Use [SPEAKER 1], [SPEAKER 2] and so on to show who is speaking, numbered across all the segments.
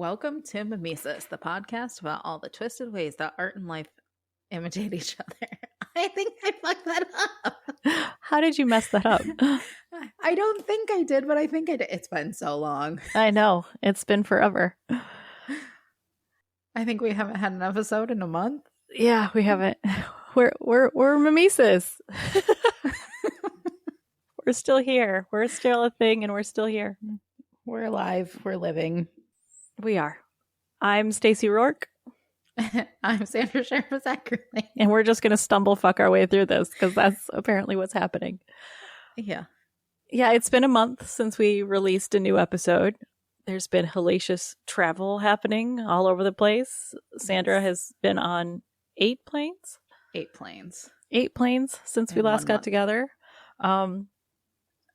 [SPEAKER 1] Welcome to Mimesis, the podcast about all the twisted ways that art and life imitate each other. I think I fucked that up.
[SPEAKER 2] How did you mess that up?
[SPEAKER 1] I don't think I did, but I think I did. It's been so long.
[SPEAKER 2] I know. It's been forever.
[SPEAKER 1] I think we haven't had an episode in a month.
[SPEAKER 2] Yeah, we haven't. We're mimesis. We're still here. We're still a thing, and we're still here.
[SPEAKER 1] We're alive. We're living.
[SPEAKER 2] We are. I'm Stacey Rourke.
[SPEAKER 1] I'm Sandra Ackerley.
[SPEAKER 2] And we're just going to stumble fuck our way through this because that's apparently what's happening.
[SPEAKER 1] Yeah.
[SPEAKER 2] Yeah, it's been a month since we released a new episode. There's been hellacious travel happening all over the place. Sandra has been on 8 planes?
[SPEAKER 1] 8 planes.
[SPEAKER 2] 8 planes since we last got together.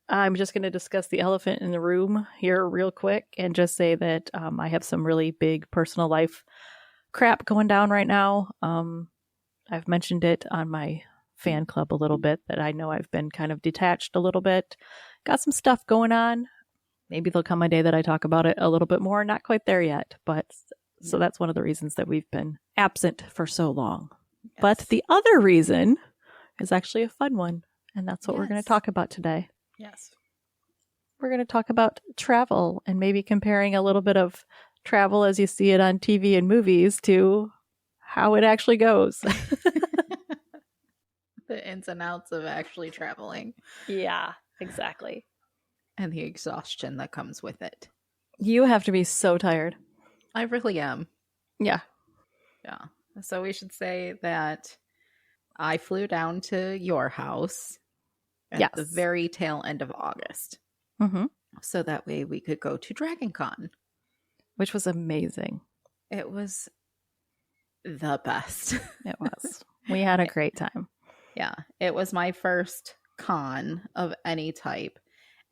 [SPEAKER 2] I'm just going to discuss the elephant in the room here real quick and just say that I have some really big personal life crap going down right now. I've mentioned it on my fan club a little bit that I know I've been kind of detached a little bit. Got some stuff going on. Maybe there'll come a day that I talk about it a little bit more. Not quite there yet, but so that's one of the reasons that we've been absent for so long. Yes. But the other reason is actually a fun one, and that's what we're going to talk about today.
[SPEAKER 1] Yes.
[SPEAKER 2] We're going to talk about travel and maybe comparing a little bit of travel as you see it on TV and movies to how it actually goes.
[SPEAKER 1] The ins and outs of actually traveling.
[SPEAKER 2] Yeah, exactly.
[SPEAKER 1] And the exhaustion that comes with it.
[SPEAKER 2] You have to be so tired.
[SPEAKER 1] I really am.
[SPEAKER 2] Yeah.
[SPEAKER 1] Yeah. So we should say that I flew down to your house at the very tail end of August.
[SPEAKER 2] Mm-hmm.
[SPEAKER 1] So that way we could go to Dragon Con.
[SPEAKER 2] Which was amazing.
[SPEAKER 1] It was the best.
[SPEAKER 2] It was. We had a great time.
[SPEAKER 1] Yeah. It was my first con of any type.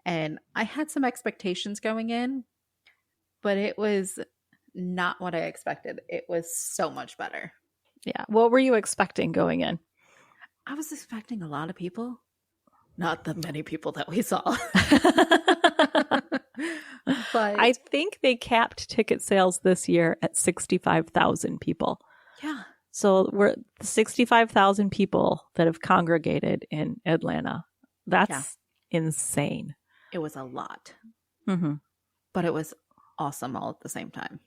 [SPEAKER 1] And I had some expectations going in, but it was not what I expected. It was so much better.
[SPEAKER 2] Yeah. What were you expecting going in?
[SPEAKER 1] I was expecting a lot of people. Not the many people that we saw. But
[SPEAKER 2] I think they capped ticket sales this year at 65,000 people.
[SPEAKER 1] Yeah.
[SPEAKER 2] So we're 65,000 people that have congregated in Atlanta. That's insane.
[SPEAKER 1] It was a lot.
[SPEAKER 2] Mm-hmm.
[SPEAKER 1] But it was awesome all at the same time.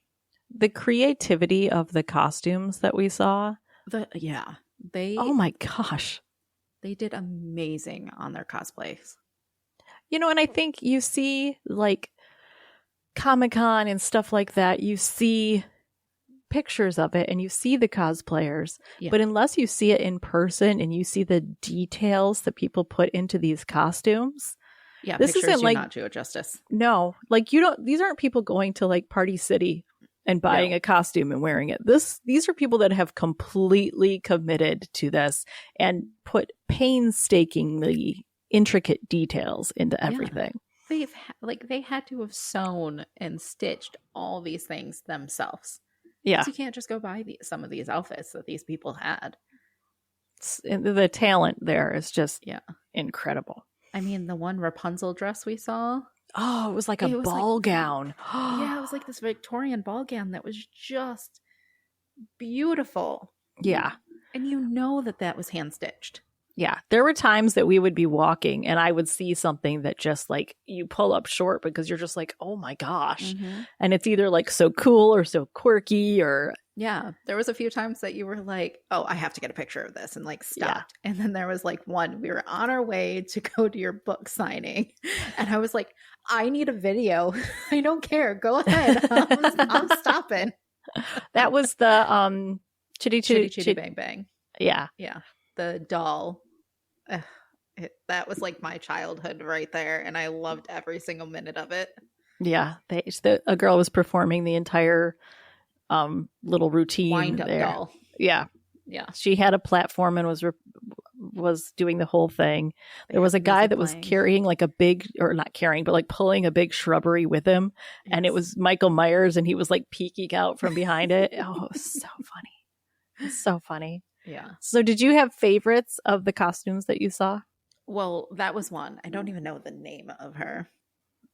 [SPEAKER 2] The creativity of the costumes that we saw.
[SPEAKER 1] Oh
[SPEAKER 2] my gosh.
[SPEAKER 1] They did amazing on their cosplays.
[SPEAKER 2] You know, and I think you see like Comic-Con and stuff like that, you see pictures of it and you see the cosplayers, but unless you see it in person and you see the details that people put into these costumes,
[SPEAKER 1] this isn't like not do it justice.
[SPEAKER 2] No, like these aren't people going to like Party City and buying a costume and wearing it. These are people that have completely committed to this and put painstakingly intricate details into everything.
[SPEAKER 1] They had to have sewn and stitched all these things themselves.
[SPEAKER 2] Yeah.
[SPEAKER 1] You can't just go buy some of these outfits that these people had.
[SPEAKER 2] The talent there is just incredible.
[SPEAKER 1] I mean, the one Rapunzel dress we saw.
[SPEAKER 2] Oh, it was like a ball gown.
[SPEAKER 1] Yeah, it was like this Victorian ball gown that was just beautiful.
[SPEAKER 2] Yeah.
[SPEAKER 1] And you know that was hand-stitched.
[SPEAKER 2] Yeah. There were times that we would be walking and I would see something that just like you pull up short because you're just like, oh my gosh. Mm-hmm. And it's either like so cool or so quirky or...
[SPEAKER 1] Yeah. There was a few times that you were like, oh, I have to get a picture of this and like stopped. Yeah. And then there was like one, we were on our way to go to your book signing. And I was like, I need a video. I don't care. Go ahead. I'm stopping.
[SPEAKER 2] That was the Chitty
[SPEAKER 1] Chitty Bang Bang.
[SPEAKER 2] Yeah.
[SPEAKER 1] Yeah. The doll. That was like my childhood right there. And I loved every single minute of it.
[SPEAKER 2] Yeah. A girl was performing the entire little routine.
[SPEAKER 1] Wind up doll.
[SPEAKER 2] Yeah.
[SPEAKER 1] Yeah.
[SPEAKER 2] She had a platform and was doing the whole thing. There was a guy that was carrying like a big, or not carrying, but like pulling a big shrubbery with him. Yes. And it was Michael Myers and he was like peeking out from behind it. Oh, it was so funny. It's so funny.
[SPEAKER 1] Yeah.
[SPEAKER 2] So did you have favorites of the costumes that you saw?
[SPEAKER 1] Well, that was one. I don't even know the name of her.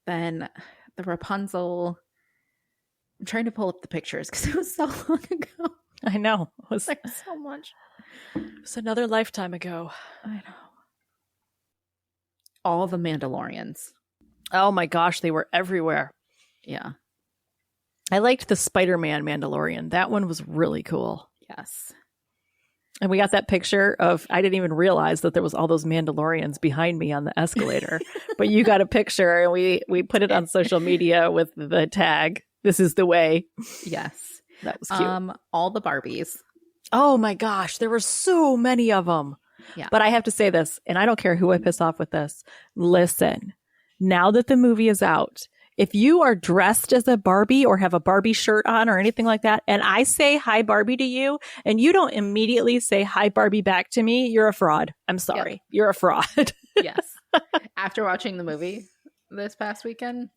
[SPEAKER 1] Then the Rapunzel, I'm trying to pull up the pictures because it was so long ago.
[SPEAKER 2] I know. It was,
[SPEAKER 1] There's so much.
[SPEAKER 2] it was another lifetime ago.
[SPEAKER 1] I know. All the Mandalorians.
[SPEAKER 2] Oh my gosh, they were everywhere.
[SPEAKER 1] Yeah.
[SPEAKER 2] I liked the Spider-Man Mandalorian. That one was really cool.
[SPEAKER 1] Yes.
[SPEAKER 2] And we got that picture of, I didn't even realize that there was all those Mandalorians behind me on the escalator. But you got a picture and we put it on social media with the tag, "This is the way."
[SPEAKER 1] Yes.
[SPEAKER 2] That was cute.
[SPEAKER 1] All the Barbies.
[SPEAKER 2] Oh my gosh, there were so many of them.
[SPEAKER 1] Yeah.
[SPEAKER 2] But I have to say this, and I don't care who I piss off with this. Listen, now that the movie is out, if you are dressed as a Barbie or have a Barbie shirt on or anything like that, and I say "Hi Barbie" to you, and you don't immediately say "Hi Barbie" back to me, you're a fraud. I'm sorry. Yep. You're a fraud.
[SPEAKER 1] Yes. After watching the movie this past weekend,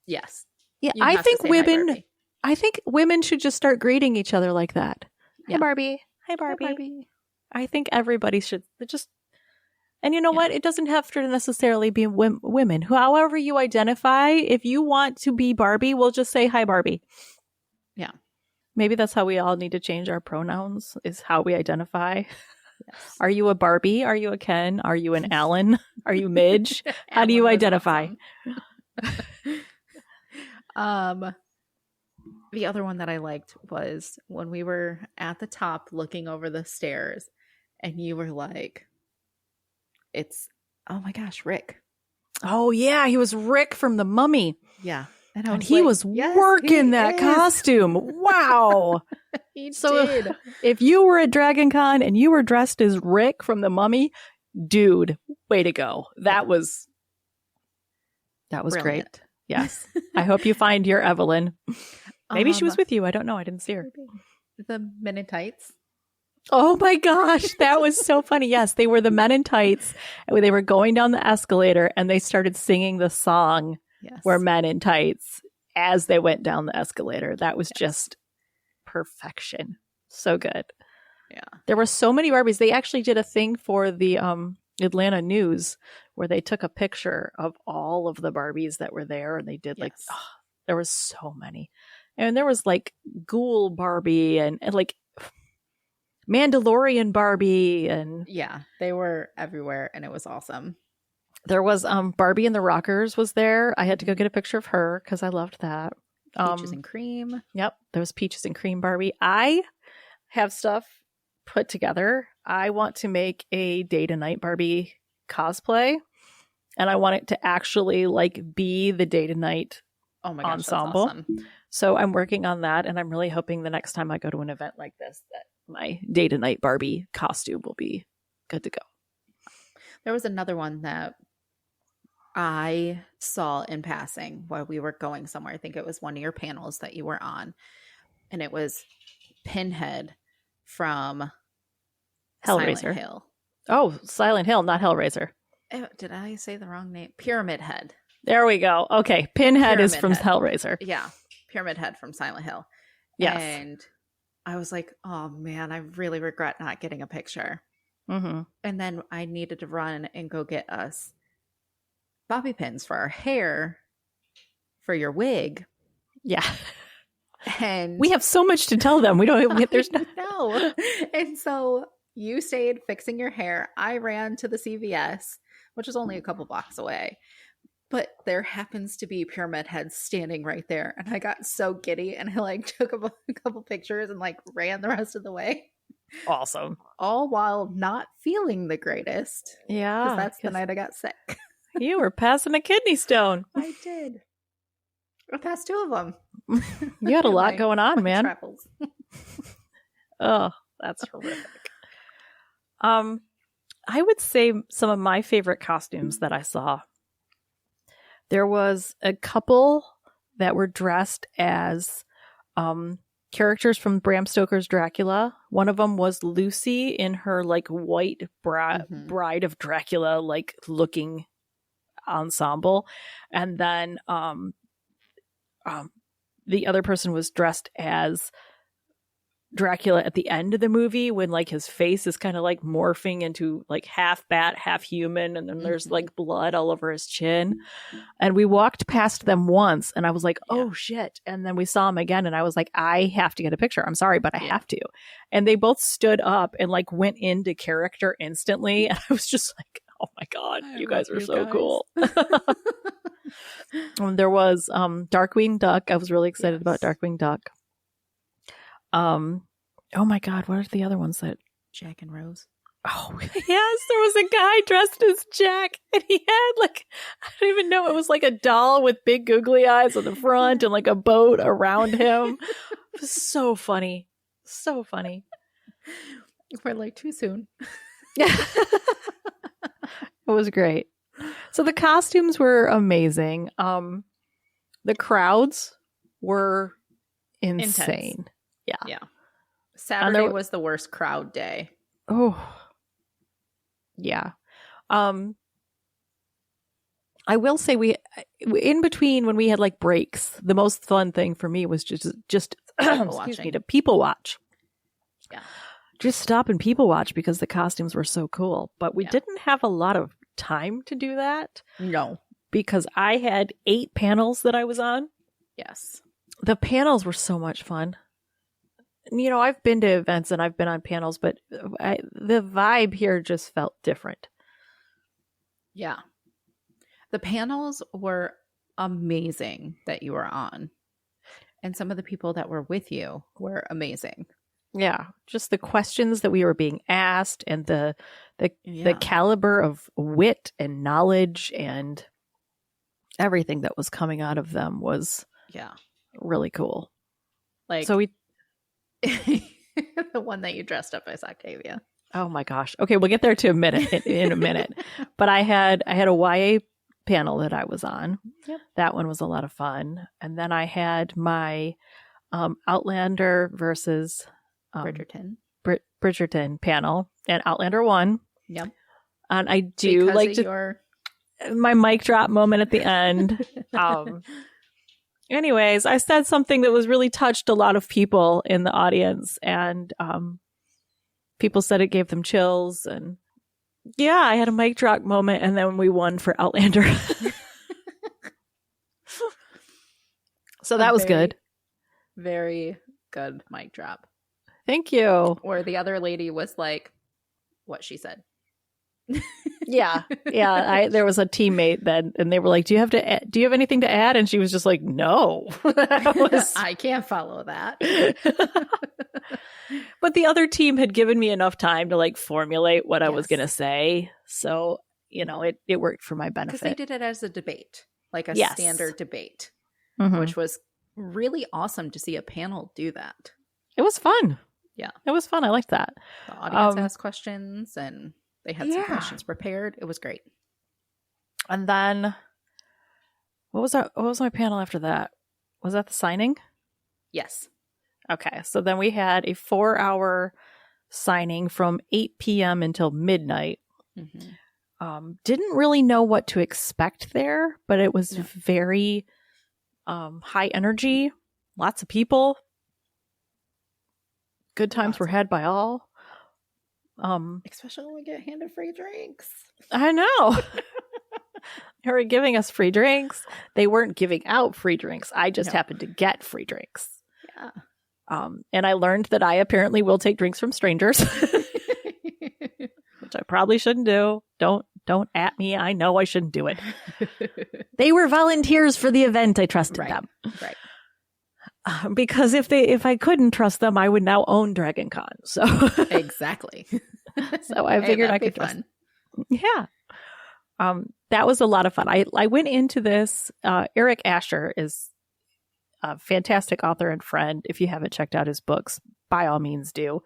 [SPEAKER 1] yes.
[SPEAKER 2] Yeah, I think women should just start greeting each other like that. Yeah. Hi Barbie. Hi Barbie. Hi Barbie. I think everybody should just, and you know what? It doesn't have to necessarily be women. However you identify, if you want to be Barbie, we'll just say "Hi Barbie."
[SPEAKER 1] Yeah.
[SPEAKER 2] Maybe that's how we all need to change our pronouns, is how we identify. Yes. Are you a Barbie? Are you a Ken? Are you an Alan? Are you Midge? How do you identify?
[SPEAKER 1] Awesome. The other one that I liked was when we were at the top looking over the stairs and you were like, oh my gosh, Rick.
[SPEAKER 2] Oh yeah, he was Rick from The Mummy.
[SPEAKER 1] Yeah.
[SPEAKER 2] And he was working that costume. Wow.
[SPEAKER 1] He did.
[SPEAKER 2] If you were at Dragon Con and you were dressed as Rick from The Mummy, dude, way to go. That was
[SPEAKER 1] brilliant.
[SPEAKER 2] Great. Yes. I hope you find your Evelyn. Maybe she was with you. I don't know. I didn't see her.
[SPEAKER 1] The Men in Tights.
[SPEAKER 2] Oh my gosh. That was so funny. Yes, they were the Men in Tights. They were going down the escalator and they started singing the song.
[SPEAKER 1] Yes.
[SPEAKER 2] Were Men in Tights as they went down the escalator. That was just perfection. So good.
[SPEAKER 1] Yeah.
[SPEAKER 2] There were so many Barbies. They actually did a thing for the Atlanta News where they took a picture of all of the Barbies that were there, and they did there was so many. And there was like Ghoul Barbie and like Mandalorian Barbie, and
[SPEAKER 1] yeah, they were everywhere and it was awesome.
[SPEAKER 2] There was Barbie and the Rockers was there. I had to go get a picture of her because I loved that.
[SPEAKER 1] Peaches and Cream.
[SPEAKER 2] Yep, there was Peaches and Cream Barbie. I have stuff put together. I want to make a day to night Barbie cosplay, and I want it to actually like be the day to night ensemble. That's awesome. So I'm working on that, and I'm really hoping the next time I go to an event like this that my day to night Barbie costume will be good to go.
[SPEAKER 1] There was another one that I saw in passing while we were going somewhere. I think it was one of your panels that you were on, and it was Pinhead from
[SPEAKER 2] Hellraiser.
[SPEAKER 1] Silent Hill.
[SPEAKER 2] Oh, Silent Hill, not Hellraiser.
[SPEAKER 1] Oh, did I say the wrong name? Pyramid Head.
[SPEAKER 2] There we go. Okay, Pinhead is from Hellraiser.
[SPEAKER 1] Yeah, Pyramid Head from Silent Hill.
[SPEAKER 2] Yes.
[SPEAKER 1] And I was like, oh man, I really regret not getting a picture.
[SPEAKER 2] Mm-hmm.
[SPEAKER 1] And then I needed to run and go get us bobby pins for our hair for your wig.
[SPEAKER 2] Yeah.
[SPEAKER 1] And
[SPEAKER 2] we have so much to tell them. We don't even there's
[SPEAKER 1] no. And so you stayed fixing your hair. I ran to the CVS, which is only a couple blocks away. But there happens to be Pyramid Head standing right there. And I got so giddy and I like took a couple pictures and like ran the rest of the way.
[SPEAKER 2] Awesome.
[SPEAKER 1] All while not feeling the greatest.
[SPEAKER 2] Yeah.
[SPEAKER 1] Because that's the night I got sick.
[SPEAKER 2] You were passing a kidney stone.
[SPEAKER 1] I did. I passed 2 of them.
[SPEAKER 2] You had a lot going on, man.
[SPEAKER 1] Travels.
[SPEAKER 2] Oh, that's horrific. I would say some of my favorite costumes that I saw. There was a couple that were dressed as characters from Bram Stoker's Dracula. One of them was Lucy in her like white bride of Dracula like looking ensemble, and then the other person was dressed as Dracula at the end of the movie when like his face is kind of like morphing into like half bat, half human, and then there's like blood all over his chin. And we walked past them once and I was like, oh shit. And then we saw him again and I was like, I have to get a picture. I'm sorry, but I have to. And they both stood up and like went into character instantly. And I was just like, oh my God, you guys are so cool. There was Darkwing Duck. I was really excited about Darkwing Duck. Oh my God, what are the other ones that
[SPEAKER 1] Jack and Rose?
[SPEAKER 2] Oh yes, there was a guy dressed as Jack and he had like, I don't even know, it was like a doll with big googly eyes on the front and like a boat around him. It was so funny. So funny.
[SPEAKER 1] We're like too soon.
[SPEAKER 2] It was great. So the costumes were amazing. The crowds were insane.
[SPEAKER 1] Intense. Yeah. Saturday was the worst crowd day.
[SPEAKER 2] Oh. Yeah. I will say we in between when we had like breaks, the most fun thing for me was just to people watch.
[SPEAKER 1] Yeah.
[SPEAKER 2] Just stop and people watch because the costumes were so cool. But we didn't have a lot of time to do that.
[SPEAKER 1] No.
[SPEAKER 2] Because I had 8 panels that I was on.
[SPEAKER 1] Yes.
[SPEAKER 2] The panels were so much fun. You know, I've been to events and I've been on panels, but the vibe here just felt different.
[SPEAKER 1] Yeah. The panels were amazing that you were on. And some of the people that were with you were amazing.
[SPEAKER 2] Yeah. Just the questions that we were being asked and the caliber of wit and knowledge and everything that was coming out of them was really cool.
[SPEAKER 1] Like,
[SPEAKER 2] so we
[SPEAKER 1] the one that you dressed up as Octavia.
[SPEAKER 2] Oh my gosh. Okay, we'll get there to in a minute. But I had a YA panel that I was on. Yep. That one was a lot of fun. And then I had my Outlander versus Bridgerton panel, and Outlander won.
[SPEAKER 1] Yep.
[SPEAKER 2] And I do because like to my mic drop moment at the end. Anyways, I said something that was really touched a lot of people in the audience, and people said it gave them chills. And yeah, I had a mic drop moment, and then we won for Outlander. So that was good.
[SPEAKER 1] Very good mic drop.
[SPEAKER 2] Thank you.
[SPEAKER 1] Or the other lady was like, what she said.
[SPEAKER 2] Yeah. There was a teammate then, and they were like, "Do you have anything to add?" And she was just like, "No."
[SPEAKER 1] I can't follow that.
[SPEAKER 2] But the other team had given me enough time to like formulate what I was going to say, so you know it worked for my benefit.
[SPEAKER 1] Because they did it as a debate, like a standard debate, which was really awesome to see a panel do that.
[SPEAKER 2] It was fun.
[SPEAKER 1] Yeah,
[SPEAKER 2] it was fun. I liked that.
[SPEAKER 1] The audience asked questions and. They had some questions prepared. It was great.
[SPEAKER 2] And then, what was my panel after that? Was that the signing?
[SPEAKER 1] Yes.
[SPEAKER 2] Okay. So then we had a 4-hour signing from 8 p.m. until midnight. Didn't really know what to expect there, but it was very high energy. Lots of people. Good times were had by all.
[SPEAKER 1] Especially when we get handed free drinks.
[SPEAKER 2] I know. They were giving us free drinks. They weren't giving out free drinks. I just happened to get free drinks.
[SPEAKER 1] Yeah.
[SPEAKER 2] And I learned that I apparently will take drinks from strangers, which I probably shouldn't do. Don't at me. I know I shouldn't do it. They were volunteers for the event. I trusted them.
[SPEAKER 1] Right.
[SPEAKER 2] Because if I couldn't trust them, I would now own Dragon Con. So
[SPEAKER 1] exactly.
[SPEAKER 2] So I figured I could trust. Yeah. That was a lot of fun. I went into this. Eric Asher is a fantastic author and friend. If you haven't checked out his books, by all means do.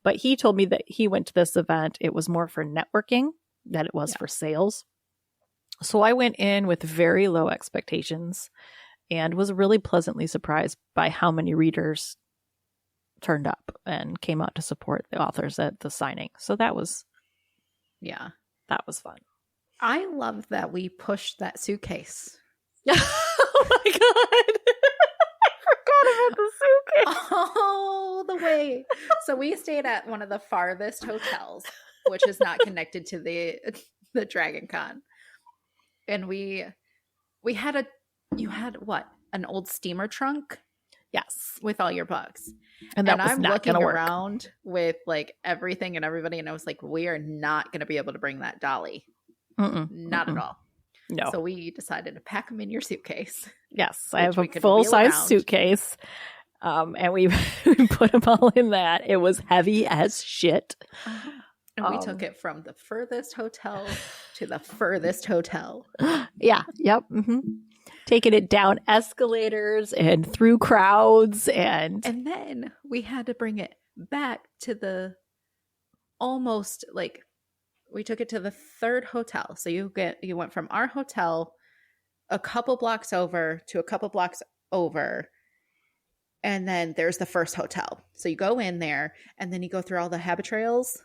[SPEAKER 2] But he told me that he went to this event. It was more for networking than it was for sales. So I went in with very low expectations and was really pleasantly surprised by how many readers turned up and came out to support the authors at the signing. So that was fun.
[SPEAKER 1] I love that we pushed that suitcase.
[SPEAKER 2] Oh my God. I about the suitcase.
[SPEAKER 1] All the way. So we stayed at one of the farthest hotels, which is not connected to the Dragon Con. And you had what? An old steamer trunk?
[SPEAKER 2] Yes.
[SPEAKER 1] With all your books.
[SPEAKER 2] And that was
[SPEAKER 1] I'm
[SPEAKER 2] not
[SPEAKER 1] looking
[SPEAKER 2] going to work.
[SPEAKER 1] around with like everything and everybody, and I was like, we are not going to be able to bring that dolly. Not at all.
[SPEAKER 2] No.
[SPEAKER 1] So we decided to pack them in your suitcase.
[SPEAKER 2] Yes. I have a full-size suitcase. And we put them all in that. It was heavy as shit.
[SPEAKER 1] And we took it from the furthest hotel to the furthest hotel.
[SPEAKER 2] Yeah. Yep. Taking it down escalators and through crowds. And
[SPEAKER 1] then we had to bring it back to the almost like we took it to the third hotel. So you went from our hotel a couple blocks over to a couple blocks over. And then there's the first hotel. So you go in there and then you go through all the habit trails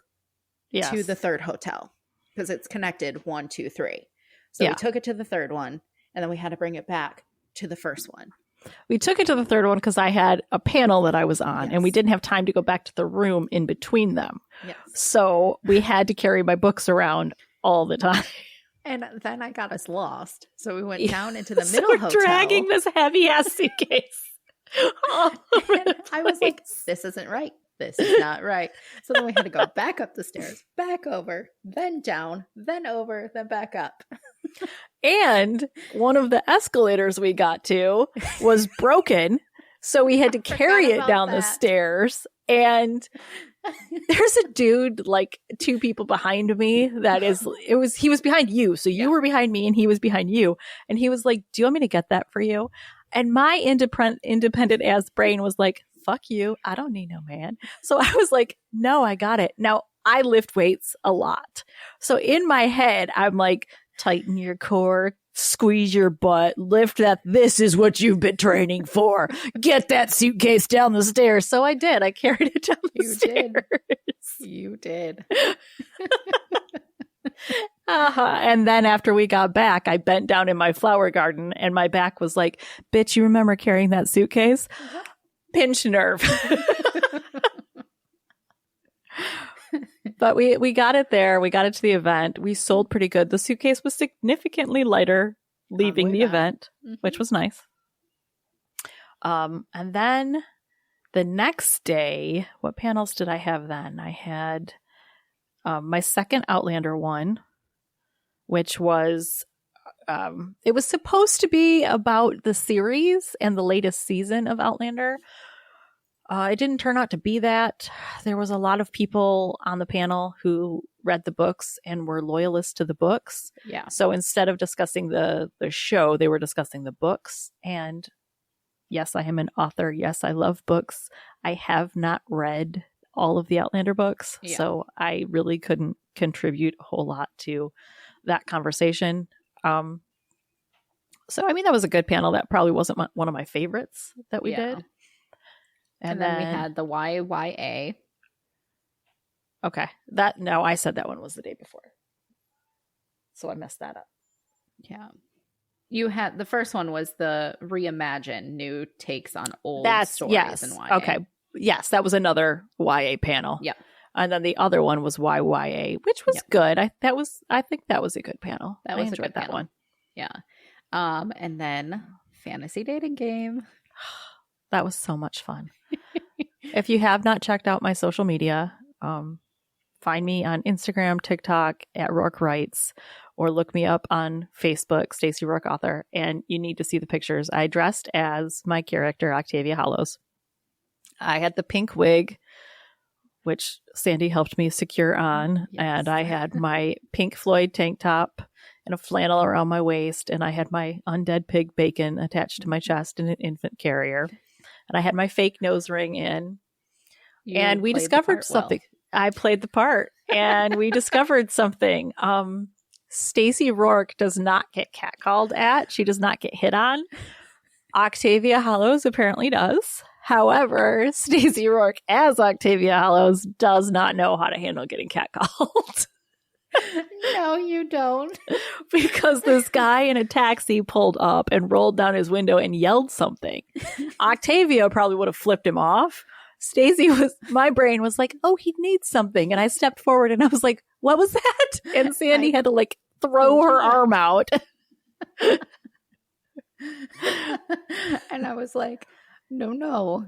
[SPEAKER 1] to the third hotel because it's connected 1, 2, 3. So we took it to the third one and then we had to bring it back to the first one.
[SPEAKER 2] We took it to the third one because I had a panel that I was on and we didn't have time to go back to the room in between them.
[SPEAKER 1] Yes.
[SPEAKER 2] So we had to carry my books around all the time.
[SPEAKER 1] And then I got us lost. So we went down into the middle hotel.
[SPEAKER 2] Dragging this heavy ass suitcase.
[SPEAKER 1] I was like, this isn't right. This is not right. So then we had to go back up the stairs, back over, then down, then over, then back up.
[SPEAKER 2] And one of the escalators we got to was broken. So we had to carry it down the stairs. And there's a dude like 2 people behind me he was behind you. So you were behind me and he was behind you. And he was like, do you want me to get that for you? And my independent ass brain was like, fuck you. I don't need no man. So I was like, no, I got it. Now I lift weights a lot. So in my head, I'm like, tighten your core, squeeze your butt, lift that. This is what you've been training for. Get that suitcase down the stairs. So I did. I carried it down the stairs.
[SPEAKER 1] You did.
[SPEAKER 2] And then after we got back, I bent down in my flower garden and my back was like, bitch, you remember carrying that suitcase? Pinch nerve. But we got it there. We got it to the event. We sold pretty good. The suitcase was significantly lighter leaving the event, which was nice. And then the next day, what panels did I have then? I had my second Outlander one, which was it was supposed to be about the series and the latest season of Outlander. It didn't turn out to be that. There was a lot of people on the panel who read the books and were loyalists to the books.
[SPEAKER 1] Yeah.
[SPEAKER 2] So instead of discussing the show, they were discussing the books. And yes, I am an author. Yes, I love books. I have not read all of the Outlander books. Yeah. So I really couldn't contribute a whole lot to that conversation. So, I mean, that was a good panel. That probably wasn't one of my favorites that we did.
[SPEAKER 1] And then we had the YYA.
[SPEAKER 2] Okay. I said that one was the day before. So I messed that up.
[SPEAKER 1] Yeah. You had, the first one was the reimagine, new takes on old stories in YA.
[SPEAKER 2] Okay. Yes, that was another YA panel.
[SPEAKER 1] Yep.
[SPEAKER 2] And then the other one was YYA, which was good. I think that was a good panel.
[SPEAKER 1] That was
[SPEAKER 2] a good
[SPEAKER 1] panel.
[SPEAKER 2] One.
[SPEAKER 1] Yeah. And then fantasy dating game.
[SPEAKER 2] That was so much fun. If you have not checked out my social media, find me on Instagram, TikTok at Rourke Writes, or look me up on Facebook, Stacey Rourke Author, and you need to see the pictures. I dressed as my character, Octavia Hollows. I had the pink wig, which Sandy helped me secure on, and I had my Pink Floyd tank top and a flannel around my waist, and I had my undead pig bacon attached to my chest in an infant carrier. And I had my fake nose ring in. And we discovered something. Well. I played the part. And we discovered something. Stacey Rourke does not get catcalled at. She does not get hit on. Octavia Hollows apparently does. However, Stacey Rourke as Octavia Hollows does not know how to handle getting catcalled.
[SPEAKER 1] No, you don't.
[SPEAKER 2] Because this guy in a taxi pulled up and rolled down his window and yelled something. Octavia probably would have flipped him off. My brain was like, oh, he needs something. And I stepped forward and I was like, what was that? And Sandy had to like throw her arm out.
[SPEAKER 1] And I was like, no. No.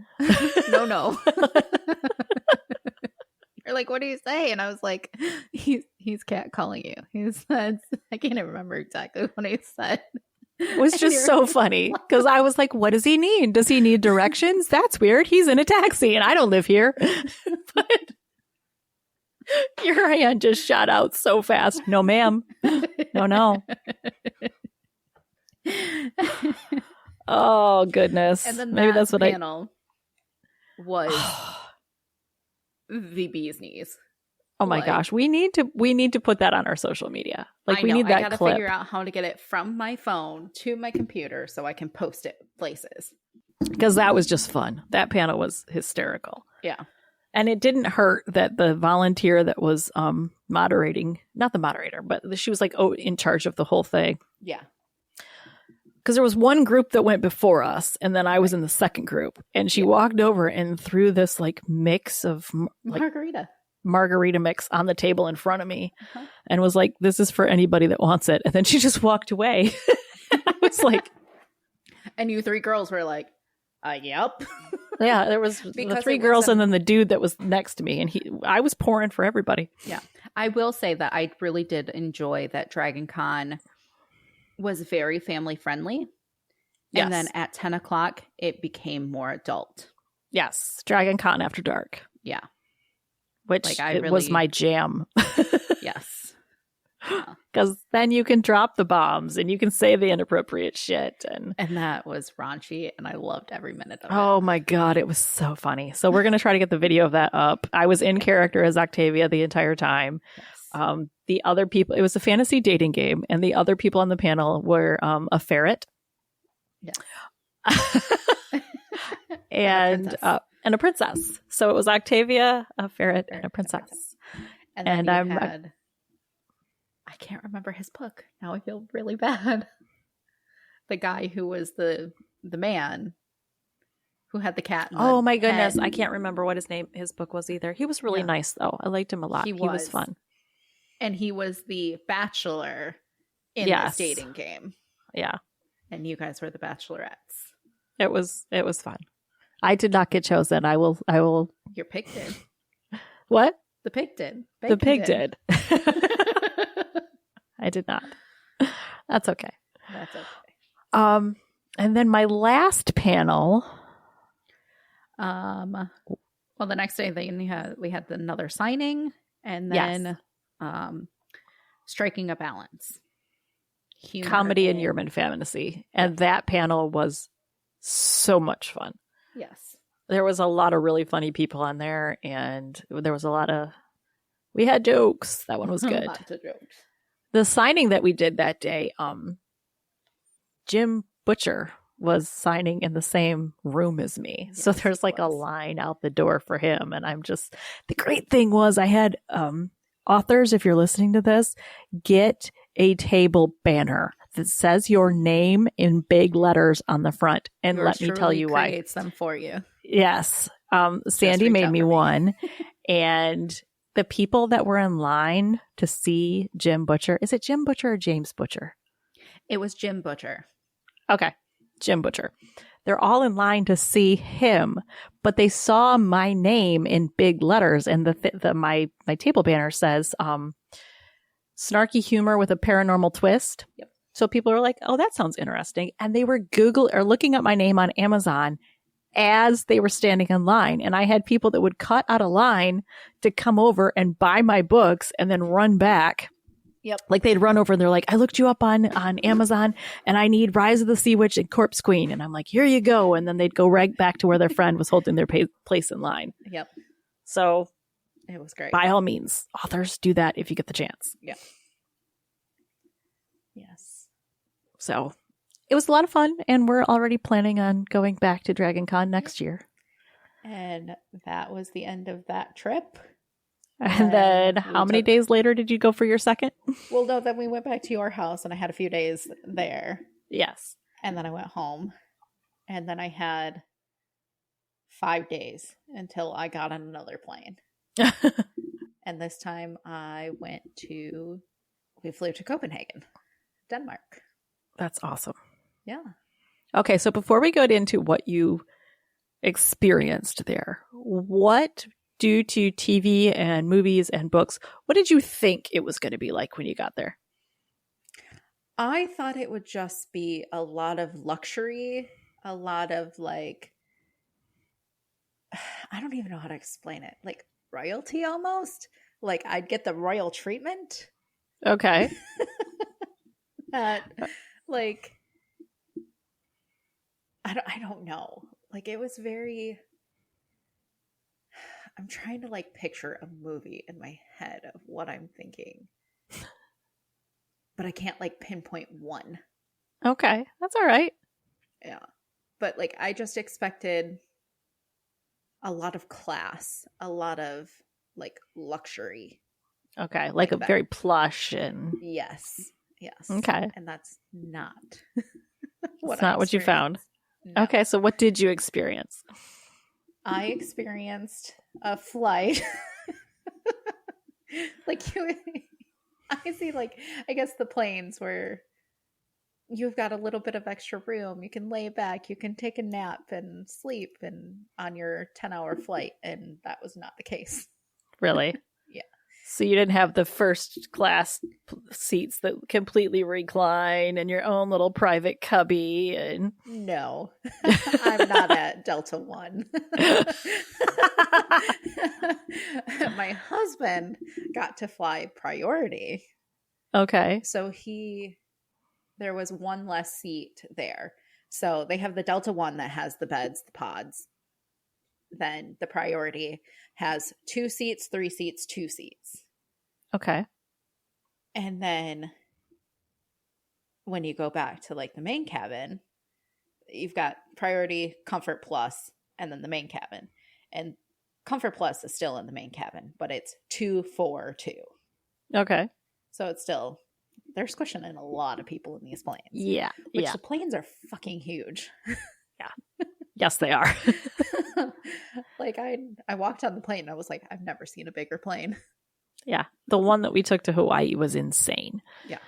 [SPEAKER 1] You're like, what do you say? And I was like, he's cat calling you. He said, I can't even remember exactly what he said.
[SPEAKER 2] It was just so funny because I was like, what does he need? Does he need directions? That's weird. He's in a taxi and I don't live here. But your hand just shot out so fast. No, ma'am. No. Oh, goodness.
[SPEAKER 1] And then
[SPEAKER 2] maybe that's what
[SPEAKER 1] panel was the bee's knees.
[SPEAKER 2] Oh my gosh, we need to put that on our social media. Like, we need that clip. I gotta
[SPEAKER 1] figure out how to get it from my phone to my computer so I can post it places.
[SPEAKER 2] Because that was just fun. That panel was hysterical.
[SPEAKER 1] Yeah.
[SPEAKER 2] And it didn't hurt that the volunteer that was moderating, not the moderator, but she was like in charge of the whole thing.
[SPEAKER 1] Yeah.
[SPEAKER 2] Because there was one group that went before us, and then I was in the second group. And she walked over and threw this like mix of margarita mix on the table in front of me and was like, this is for anybody that wants it. And then she just walked away. I was like,
[SPEAKER 1] and you three girls were like, yep.
[SPEAKER 2] Yeah, there was the three girls and then the dude that was next to me, and I was pouring for everybody.
[SPEAKER 1] Yeah. I will say that I really did enjoy that Dragon Con was very family friendly. Yes. And then at 10 o'clock, it became more adult.
[SPEAKER 2] Yes. Dragon Con After Dark.
[SPEAKER 1] Yeah.
[SPEAKER 2] Which was my jam.
[SPEAKER 1] Yes.
[SPEAKER 2] Because then you can drop the bombs and you can say the inappropriate shit. And
[SPEAKER 1] that was raunchy, and I loved every minute of it.
[SPEAKER 2] Oh my God, it was so funny. So we're going to try to get the video of that up. I was in character as Octavia the entire time. Yes. The other people, it was a fantasy dating game, and the other people on the panel were a ferret.
[SPEAKER 1] Yes.
[SPEAKER 2] and a princess. So it was Octavia, a ferret, and a princess.
[SPEAKER 1] And then I can't remember his book. Now I feel really bad. The guy who was the man who had the cat.
[SPEAKER 2] Oh my goodness. I can't remember what his book was either. He was really nice though. I liked him a lot. He was fun.
[SPEAKER 1] And he was the bachelor in this dating game.
[SPEAKER 2] Yeah.
[SPEAKER 1] And you guys were the bachelorettes.
[SPEAKER 2] It was fun. I did not get chosen. I will.
[SPEAKER 1] Your pig did.
[SPEAKER 2] What?
[SPEAKER 1] The pig did.
[SPEAKER 2] The pig did. I did not. That's okay.
[SPEAKER 1] That's okay.
[SPEAKER 2] And then my last panel.
[SPEAKER 1] Well, the next day we had another signing, and then striking a balance.
[SPEAKER 2] Comedy and urban fantasy, and that panel was so much fun.
[SPEAKER 1] Yes.
[SPEAKER 2] There was a lot of really funny people on there, and there was we had jokes. That one was good.
[SPEAKER 1] Lots of jokes.
[SPEAKER 2] The signing that we did that day, Jim Butcher was signing in the same room as me. Yes, so there's like a line out the door for him. And the great thing was I had authors, if you're listening to this, get a table banner that says your name in big letters on the front. And let me tell you why.
[SPEAKER 1] Creates them for you.
[SPEAKER 2] Yes. Sandy made me one. And the people that were in line to see Jim Butcher, is it Jim Butcher or James Butcher?
[SPEAKER 1] It was Jim Butcher.
[SPEAKER 2] Okay. Jim Butcher. They're all in line to see him, but they saw my name in big letters, and my table banner says snarky humor with a paranormal twist.
[SPEAKER 1] Yep.
[SPEAKER 2] So people are like, "Oh, that sounds interesting," and they were looking up my name on Amazon as they were standing in line, and I had people that would cut out a line to come over and buy my books and then run back.
[SPEAKER 1] Yep.
[SPEAKER 2] Like they'd run over and they're like, I looked you up on Amazon and I need Rise of the Sea Witch and Corpse Queen. And I'm like, here you go. And then they'd go right back to where their friend was holding their place in line.
[SPEAKER 1] Yep.
[SPEAKER 2] So
[SPEAKER 1] it was great.
[SPEAKER 2] By all means, authors, do that if you get the chance.
[SPEAKER 1] Yeah. Yes.
[SPEAKER 2] So it was a lot of fun. And we're already planning on going back to Dragon Con next year.
[SPEAKER 1] And that was the end of that trip.
[SPEAKER 2] And then how many days later did you go for your second?
[SPEAKER 1] Well, no, then we went back to your house and I had a few days there.
[SPEAKER 2] Yes.
[SPEAKER 1] And then I went home. And then I had 5 days until I got on another plane. And this time we flew to Copenhagen, Denmark.
[SPEAKER 2] That's awesome.
[SPEAKER 1] Yeah.
[SPEAKER 2] Okay, so before we get into what you experienced there, what, due to TV and movies and books, what did you think it was going to be like when you got there?
[SPEAKER 1] I thought it would just be a lot of luxury, a lot of like, I don't even know how to explain it, like royalty almost. Like I'd get the royal treatment.
[SPEAKER 2] Okay.
[SPEAKER 1] That, like, I don't know. Like it was very, I'm trying to like picture a movie in my head of what I'm thinking. But I can't like pinpoint one.
[SPEAKER 2] Okay, that's all right.
[SPEAKER 1] Yeah. But like I just expected a lot of class, a lot of like luxury.
[SPEAKER 2] Okay, like a
[SPEAKER 1] that.
[SPEAKER 2] very plush and
[SPEAKER 1] Yes.
[SPEAKER 2] Okay.
[SPEAKER 1] And that's not
[SPEAKER 2] That's not what you found.
[SPEAKER 1] No.
[SPEAKER 2] Okay, so what did you experience?
[SPEAKER 1] I experienced a flight. Like I see, like, I guess the planes where you've got a little bit of extra room. You can lay back, you can take a nap and sleep and on your 10-hour flight. And that was not the case.
[SPEAKER 2] Really?
[SPEAKER 1] Yeah.
[SPEAKER 2] So you didn't have the first class seats that completely recline and your own little private cubby and
[SPEAKER 1] No. I'm not at Delta One. My husband got to fly priority.
[SPEAKER 2] Okay.
[SPEAKER 1] So there was one less seat there. So they have the Delta One that has the beds, the pods. Then the priority has 2 seats, 3 seats, 2 seats.
[SPEAKER 2] Okay.
[SPEAKER 1] And then when you go back to like the main cabin, you've got priority, comfort plus, and then the main cabin. And comfort plus is still in the main cabin, but it's 2, 4, 2.
[SPEAKER 2] Okay.
[SPEAKER 1] So it's still, they're squishing in a lot of people in these planes.
[SPEAKER 2] Yeah.
[SPEAKER 1] Which the planes are fucking huge.
[SPEAKER 2] Yeah. Yes, they are.
[SPEAKER 1] Like I walked on the plane and I was like, I've never seen a bigger plane.
[SPEAKER 2] Yeah. The one that we took to Hawaii was insane.
[SPEAKER 1] Yeah.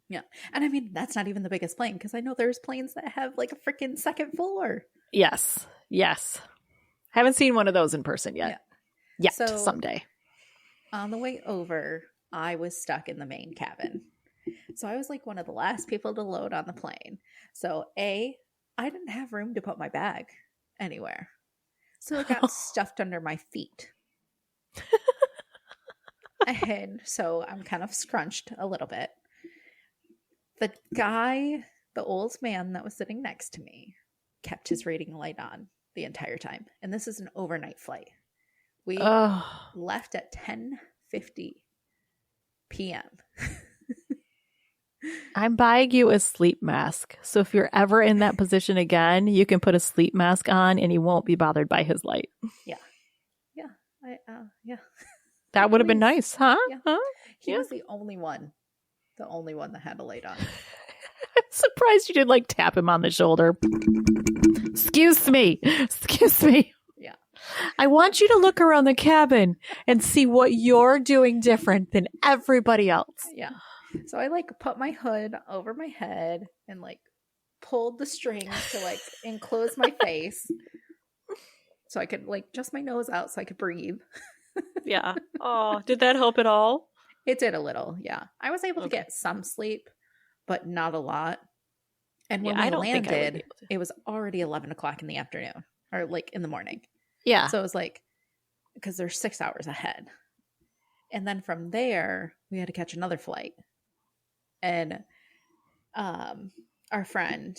[SPEAKER 1] Yeah. And I mean, that's not even the biggest plane because I know there's planes that have like a freaking second floor.
[SPEAKER 2] Yes. Yes. Haven't seen one of those in person yet.
[SPEAKER 1] Yeah.
[SPEAKER 2] Yet, so, someday.
[SPEAKER 1] On the way over, I was stuck in the main cabin. So I was like one of the last people to load on the plane. So I didn't have room to put my bag anywhere. So it got stuffed under my feet. And so I'm kind of scrunched a little bit. The guy, the old man that was sitting next to me, kept his reading light on the entire time. And this is an overnight flight. We left at 10:50 p.m.
[SPEAKER 2] I'm buying you a sleep mask. So if you're ever in that position again, you can put a sleep mask on and you won't be bothered by his light.
[SPEAKER 1] Yeah. Yeah. Yeah.
[SPEAKER 2] That would have been nice, huh?
[SPEAKER 1] Yeah.
[SPEAKER 2] Huh?
[SPEAKER 1] He was the only one that had a light on.
[SPEAKER 2] I'm surprised you didn't like tap him on the shoulder. Excuse me.
[SPEAKER 1] Yeah.
[SPEAKER 2] I want you to look around the cabin and see what you're doing different than everybody else.
[SPEAKER 1] Yeah. So I like put my hood over my head and like pulled the string to like enclose my face so I could like just my nose out so I could breathe.
[SPEAKER 2] Yeah. Oh, did that help at all?
[SPEAKER 1] It did a little. Yeah. I was able to get some sleep, but not a lot. And when we landed, it was already 11 o'clock in the afternoon or like in the morning.
[SPEAKER 2] Yeah.
[SPEAKER 1] So it was like, because they're 6 hours ahead. And then from there, we had to catch another flight. And our friend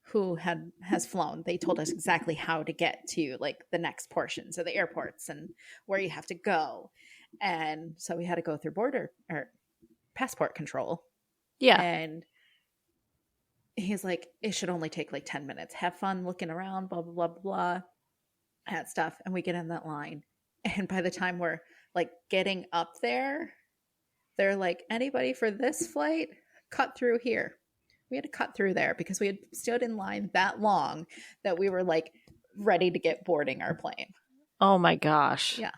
[SPEAKER 1] who has flown, they told us exactly how to get to like the next portions of the airports and where you have to go. And so we had to go through border or passport control.
[SPEAKER 2] Yeah.
[SPEAKER 1] And he's like, it should only take like 10 minutes. Have fun looking around, blah, blah, blah, blah, that stuff. And we get in that line And by the time we're like getting up there, they're like, anybody for this flight? Cut through here. We had to cut through there because we had stood in line that long that we were like ready to get boarding our plane.
[SPEAKER 2] Oh my gosh.
[SPEAKER 1] Yeah.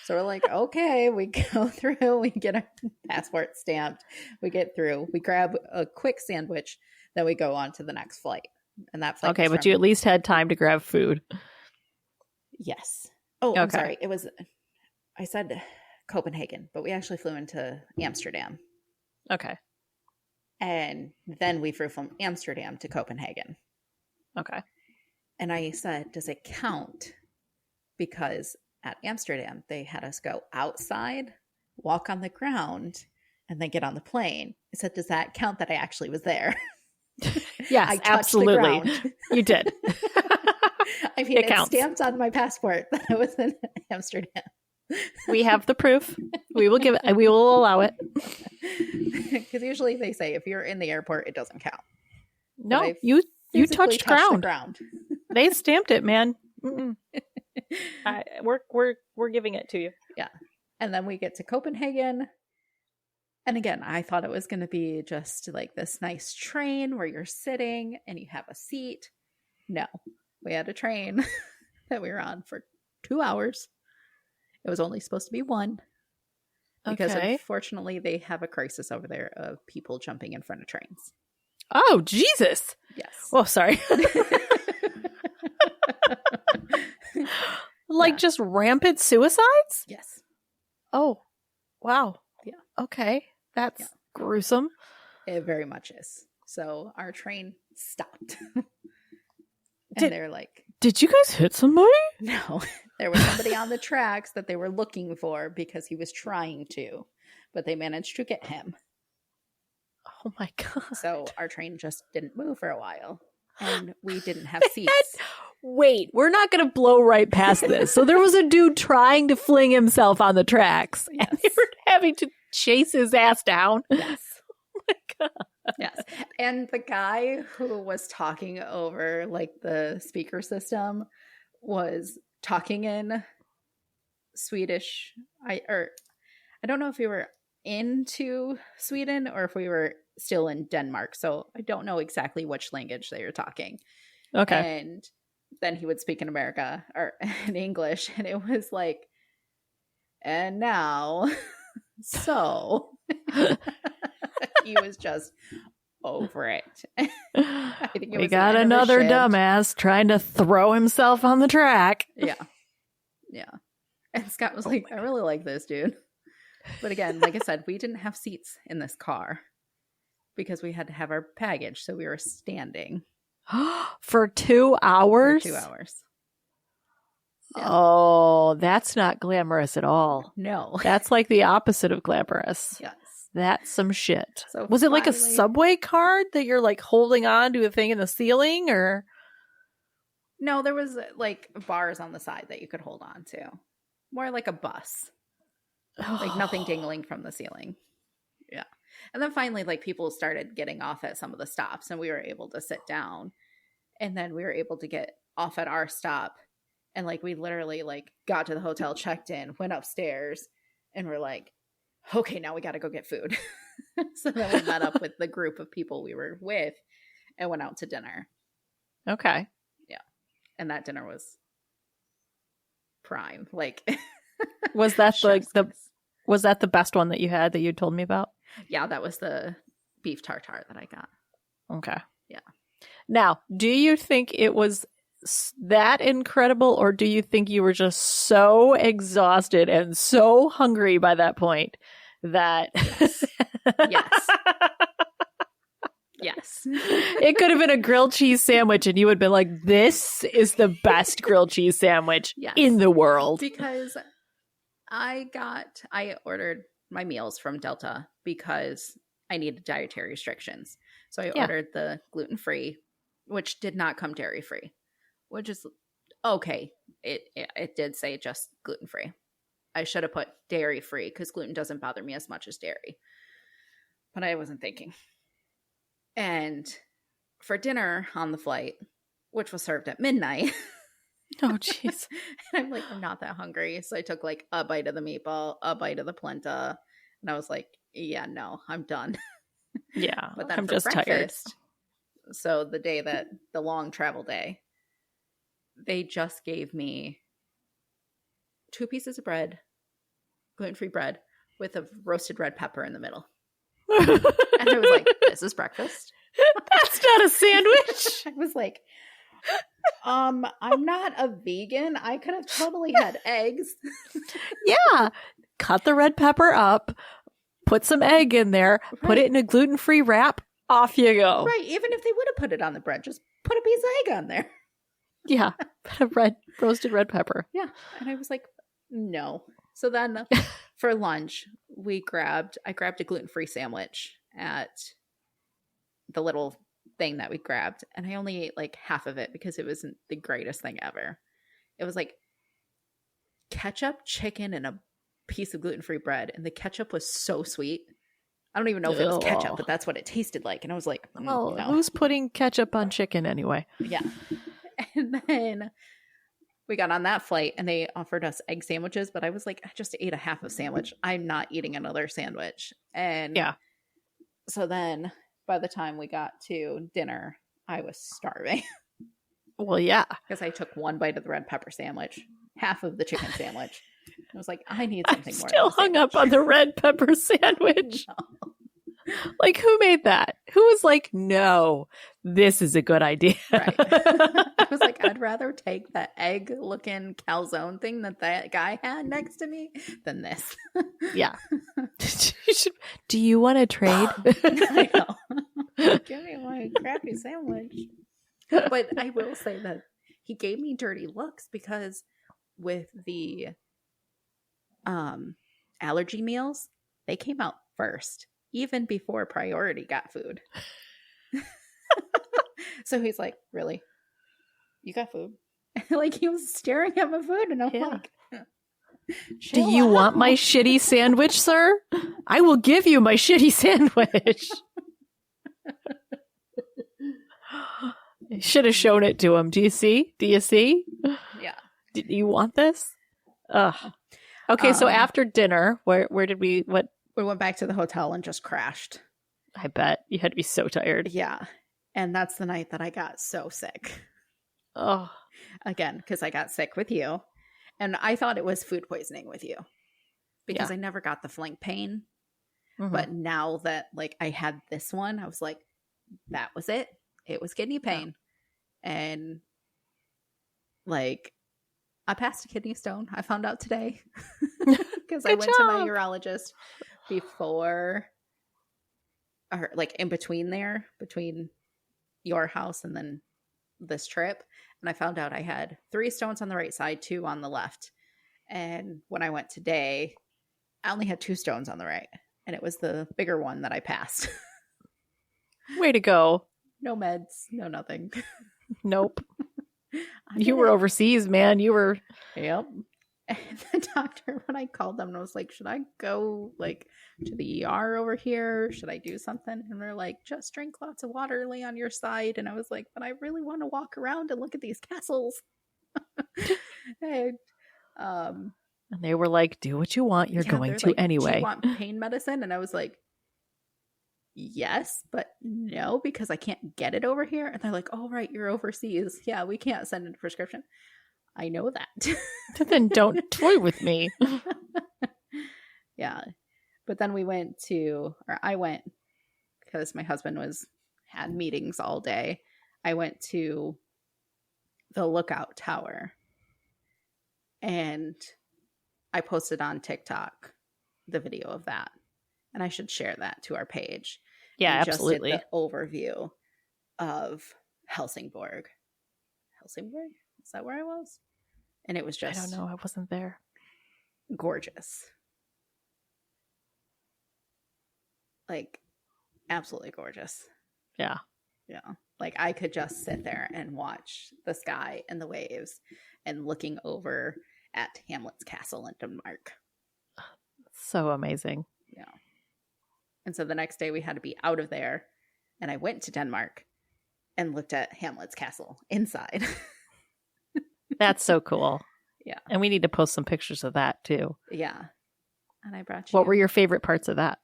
[SPEAKER 1] So we're like, okay, we go through, we get our passport stamped, we get through, we grab a quick sandwich, then we go on to the next flight. And that flight
[SPEAKER 2] Okay, but you at least had time to grab food.
[SPEAKER 1] Yes. Oh,
[SPEAKER 2] okay.
[SPEAKER 1] I'm sorry. I said Copenhagen, but we actually flew into Amsterdam.
[SPEAKER 2] Okay.
[SPEAKER 1] And then we flew from Amsterdam to Copenhagen.
[SPEAKER 2] Okay.
[SPEAKER 1] And I said, does it count? Because at Amsterdam, they had us go outside, walk on the ground, and then get on the plane. I said, does that count that I actually was there?
[SPEAKER 2] Yes,
[SPEAKER 1] I
[SPEAKER 2] absolutely. You did.
[SPEAKER 1] I mean, it's stamped on my passport that I was in Amsterdam.
[SPEAKER 2] We have the proof. We will give it. We will allow it.
[SPEAKER 1] Because usually they say if you're in the airport, it doesn't count.
[SPEAKER 2] No, you touched ground. They stamped it, man. We're giving it to you.
[SPEAKER 1] Yeah. And then we get to Copenhagen. And again, I thought it was going to be just like this nice train where you're sitting and you have a seat. No, we had a train that we were on for 2 hours. It was only supposed to be 1. Because unfortunately, they have a crisis over there of people jumping in front of trains.
[SPEAKER 2] Oh, Jesus.
[SPEAKER 1] Yes.
[SPEAKER 2] Oh, sorry. Just rampant suicides?
[SPEAKER 1] Yes.
[SPEAKER 2] Oh, wow.
[SPEAKER 1] Yeah.
[SPEAKER 2] Okay. That's gruesome.
[SPEAKER 1] It very much is. So our train stopped. And they're like,
[SPEAKER 2] did you guys hit somebody?
[SPEAKER 1] No. There was somebody on the tracks that they were looking for because he was trying to, but they managed to get him.
[SPEAKER 2] Oh my God.
[SPEAKER 1] So our train just didn't move for a while. And we didn't have seats.
[SPEAKER 2] Wait, we're not going to blow right past this. So there was a dude trying to fling himself on the tracks.
[SPEAKER 1] Yes.
[SPEAKER 2] And they were having to chase his ass down.
[SPEAKER 1] Yes.
[SPEAKER 2] Oh my God.
[SPEAKER 1] Yes. And the guy who was talking over like the speaker system was talking in Swedish. I don't know if we were into Sweden or if we were still in Denmark. So I don't know exactly which language they were talking.
[SPEAKER 2] Okay.
[SPEAKER 1] And then he would speak in America or in English, and it was like, and now, so he was just over it. I think
[SPEAKER 2] we got another dumbass trying to throw himself on the track.
[SPEAKER 1] Yeah. Yeah. And Scott was like, I really like this dude. But again, like I said, we didn't have seats in this car because we had to have our baggage. So we were standing.
[SPEAKER 2] For 2 hours?
[SPEAKER 1] For 2 hours.
[SPEAKER 2] Yeah. Oh, that's not glamorous at all.
[SPEAKER 1] No.
[SPEAKER 2] That's like the opposite of glamorous.
[SPEAKER 1] Yes.
[SPEAKER 2] That's some shit.
[SPEAKER 1] So
[SPEAKER 2] was it like a subway card that you're like holding on to a thing in the ceiling or?
[SPEAKER 1] No, there was like bars on the side that you could hold on to. More like a bus. Like nothing dangling from the ceiling. Yeah. And then finally, like people started getting off at some of the stops and we were able to sit down. And then we were able to get off at our stop. And like we literally like got to the hotel, checked in, went upstairs, and we're like, okay, now we got to go get food. So then we met up with the group of people we were with and went out to dinner.
[SPEAKER 2] Okay.
[SPEAKER 1] Yeah. And that dinner was prime. Like
[SPEAKER 2] was that was that the best one that you had that you told me about?
[SPEAKER 1] Yeah, that was the beef tartare that I got.
[SPEAKER 2] Okay.
[SPEAKER 1] Yeah.
[SPEAKER 2] Now, do you think it was that incredible, or do you think you were just so exhausted and so hungry by that point that
[SPEAKER 1] yes. Yes.
[SPEAKER 2] It could have been a grilled cheese sandwich and you would have been like, this is the best grilled cheese sandwich in the world.
[SPEAKER 1] Because I ordered my meals from Delta because I needed dietary restrictions. So I ordered the gluten-free, which did not come dairy-free, which is okay. It did say just gluten-free. I should have put dairy-free because gluten doesn't bother me as much as dairy. But I wasn't thinking. And for dinner on the flight, which was served at midnight,
[SPEAKER 2] Oh, jeez.
[SPEAKER 1] And I'm like, I'm not that hungry. So I took like a bite of the meatball, a bite of the polenta. And I was like, yeah, no, I'm done.
[SPEAKER 2] Yeah,
[SPEAKER 1] But then
[SPEAKER 2] I'm
[SPEAKER 1] for
[SPEAKER 2] just tired.
[SPEAKER 1] breakfast, so the long travel day, they just gave me 2 pieces of bread, gluten-free bread, with a roasted red pepper in the middle. And I was like, this is breakfast.
[SPEAKER 2] That's not a sandwich.
[SPEAKER 1] I was like, I'm not a vegan. I could have totally had eggs.
[SPEAKER 2] Yeah. Cut the red pepper up, put some egg in there, put
[SPEAKER 1] Right.
[SPEAKER 2] it in a gluten-free wrap, off you go.
[SPEAKER 1] Right. Even if they would have put it on the bread, just put a piece of egg on there.
[SPEAKER 2] Yeah. Put a roasted red pepper.
[SPEAKER 1] Yeah. And I was like, no. So then for lunch, I grabbed a gluten-free sandwich at the little thing that we grabbed. And I only ate like half of it because it wasn't the greatest thing ever. It was like ketchup, chicken, and a piece of gluten-free bread. And the ketchup was so sweet. I don't even know if it was ketchup, but that's what it tasted like. And I was like,
[SPEAKER 2] well,
[SPEAKER 1] no.
[SPEAKER 2] Who's putting ketchup on chicken anyway?
[SPEAKER 1] Yeah. And then we got on that flight and they offered us egg sandwiches, but I was like, I just ate a half a sandwich. I'm not eating another sandwich. And
[SPEAKER 2] yeah.
[SPEAKER 1] So then by the time we got to dinner, I was starving.
[SPEAKER 2] Well, yeah.
[SPEAKER 1] Because I took one bite of the red pepper sandwich, half of the chicken sandwich. I was like, I need something more.
[SPEAKER 2] Still hung up on the red pepper sandwich.
[SPEAKER 1] No.
[SPEAKER 2] Like, who made that? Who was like, no, this is a good idea?
[SPEAKER 1] Right. I was like, I'd rather take the egg-looking calzone thing that guy had next to me than this.
[SPEAKER 2] Yeah. Do you want to trade?
[SPEAKER 1] I know. Give me my crappy sandwich. But I will say that he gave me dirty looks because with the allergy meals, they came out first, even before Priority got food. So he's like, really? You got food? Like, he was staring at my food and I'm like,
[SPEAKER 2] do you want my shitty sandwich, sir? I will give you my shitty sandwich. I should have shown it to him. Do you see? Yeah. Do you want this? Ugh. Okay, so after dinner, where did we
[SPEAKER 1] went back to the hotel and just crashed.
[SPEAKER 2] I bet you had to be so tired.
[SPEAKER 1] Yeah. And that's the night that I got so sick.
[SPEAKER 2] Oh.
[SPEAKER 1] Again, because I got sick with you. And I thought it was food poisoning with you. Because I never got the flank pain. Mm-hmm. But now that like I had this one, I was like, that was it. It was kidney pain. Yeah. And like I passed a kidney stone. I found out today. Because I went to my urologist before, or like in between your house and then this trip. And I found out I had 3 stones on the right side, 2 on the left. And when I went today, I only had 2 stones on the right. And it was the bigger one that I passed.
[SPEAKER 2] Way to go.
[SPEAKER 1] No meds, no nothing.
[SPEAKER 2] Nope. You were overseas, man. You were.
[SPEAKER 1] Yep. And the doctor, when I called them, I was like, should I go like to the ER over here? Should I do something? And they're like, just drink lots of water, lay on your side. And I was like, but I really want to walk around and look at these castles.
[SPEAKER 2] And they were like, do what you want. You're going to
[SPEAKER 1] like,
[SPEAKER 2] anyway.
[SPEAKER 1] Do you want pain medicine? And I was like, yes, but no, because I can't get it over here. And they're like, oh, right, you're overseas. Yeah, we can't send in a prescription. I know that.
[SPEAKER 2] Then don't toy with me.
[SPEAKER 1] Yeah. But then I went, because my husband had meetings all day. I went to the Lookout Tower and I posted on TikTok the video of that. And I should share that to our page.
[SPEAKER 2] Yeah,
[SPEAKER 1] and
[SPEAKER 2] absolutely.
[SPEAKER 1] Just did the overview of Helsingborg. Helsingborg? Is that where I was? And it was just...
[SPEAKER 2] I don't know. I wasn't there.
[SPEAKER 1] Gorgeous. Like, absolutely gorgeous.
[SPEAKER 2] Yeah.
[SPEAKER 1] Yeah. Like, I could just sit there and watch the sky and the waves and looking over at Hamlet's castle in Denmark.
[SPEAKER 2] So amazing.
[SPEAKER 1] Yeah. And so the next day we had to be out of there. And I went to Denmark and looked at Hamlet's castle inside.
[SPEAKER 2] That's so cool.
[SPEAKER 1] Yeah.
[SPEAKER 2] And we need to post some pictures of that too.
[SPEAKER 1] Yeah. And I brought you.
[SPEAKER 2] What were your favorite parts of that?